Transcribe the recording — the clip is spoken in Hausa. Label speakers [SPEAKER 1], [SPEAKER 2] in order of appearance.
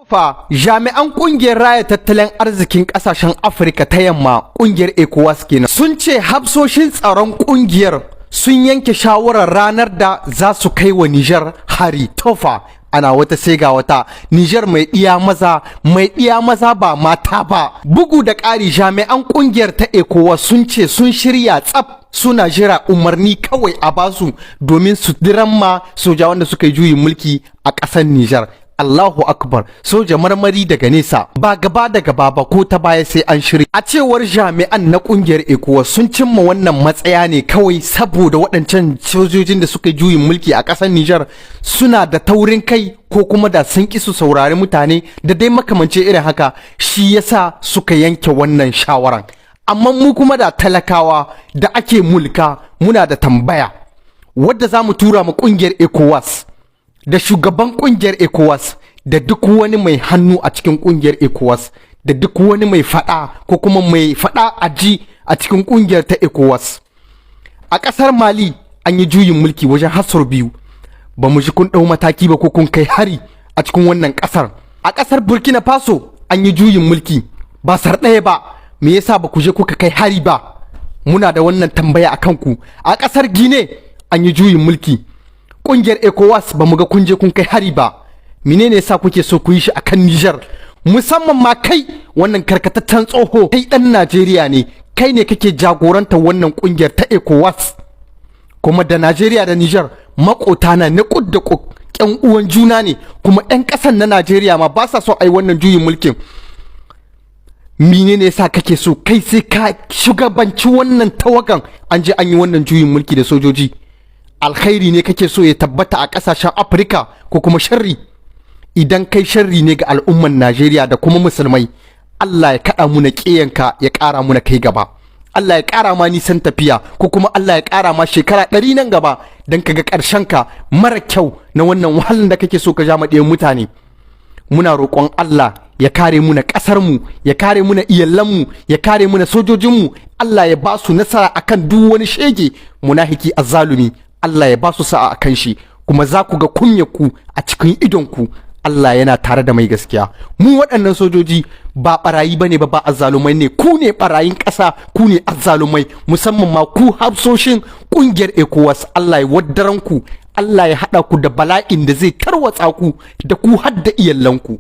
[SPEAKER 1] Fa jami'an kungiyar raya tattalin arzikin kasashen Afirka ta yamma kungiyar ECOWAS kenan sun ce hafsoshin tsaron kungiyar sun yanke shawarar ranar da za su kai wa Niger hari tofa. Ana wata sai ga wata Niger mai iya maza ba mata ba. Bugu da ƙari jami'an kungiyar ta ECOWAS sun ce sun shirya tsaf suna jira umarni kawai a basu domin su diramma soja wanda suka yi juyin mulki a ƙasar Niger. Allahu Akbar, soja marmari daga nesa ba gaba da gaba ba ko ta baya sai an shirya. A cewar jami'an na kungiyar ECOWAS sun cimma wannan matsaya ne kawai saboda waɗancan sojojin da suka juyin mulki a ƙasar Niger suna da taurin kai ko kuma da sun ƙi su saurari mutane da dai makamance irin haka, shi yasa suka yanke wannan shawaran. Amma mu kuma da talakawa da ake mulka muna da tambaya wadda za mu tura ma kungiyar ECOWAS da shugaban kungiyar ECOWAS da duk wani mai hannu a cikin kungiyar ECOWAS da duk wani mai fada ko kuma mai fada aji a cikin kungiyar ta ECOWAS. A kasar Mali an yi juyin mulki wajen hasar biyu, ba mu ji kun dau mataki ba ko kun kai hari a cikin wannan kasar. A kasar Burkina Faso an yi juyin mulki ba sar ɗaya ba, me yasa ba ku je kuka kai hari ba? Muna da wannan tambaya akan ku. A kasar Guinea an yi juyin mulki, kungiyar ECOWAS ba mu ga kun je kun kai hari ba, menene yasa kuke so ku yi shi akan Niger? Musamman ma kai wannan karkataccen tsoho, kai dan Najeriya ne, kai ne kake jagoranta wannan kungiyar ta ECOWAS, kuma da Najeriya da Niger makota na kud da ƴan uwan juna ne, kuma ƴan ƙasan na Najeriya ma ba sa so ai wannan juyin mulkin. Menene yasa kake so kai sai ka shugabanci wannan tawagan an je an yi wannan juyin mulki da sojoji? Alkhairi ne kake so ya tabbata a kasashen Afirka ko kuma sharri? Idan kai sharri ne ga al'umman Najeriya da kuma musulmai, Allah ya kada mu na kiyanka ya kara mu na kai gaba. Allah ya kara ma nisan tafiya ko kuma Allah ya kara ma shekara 100 nan gaba dan kaga karshen ka mara kyau na wannan wahalan da kake so ka ja maɗiyan mutane. Muna roƙon Allah ya kare mu na ƙasar mu, ya kare mu na iyalan mu, ya kare mu na sojojin mu. Allah ya ba su nasara akan duk wani shege munafiki azzalumi. Allah ya ba su sa'a akan shi, kuma za ku ga kunyarku a cikin idonku. Allah yana tare da mai gaskiya. Mu waɗannan sojoji ba barayi bane ba azzalumai ne. Ku ne barayin ƙasa, ku ne azzalumai, musamman ma ku hafsoshin ƙungiyar ECOWAS. Allah ya waddaran ku, Allah ya haɗa ku da bala'in da zai tarwatsa ku da ku har da iyalanku.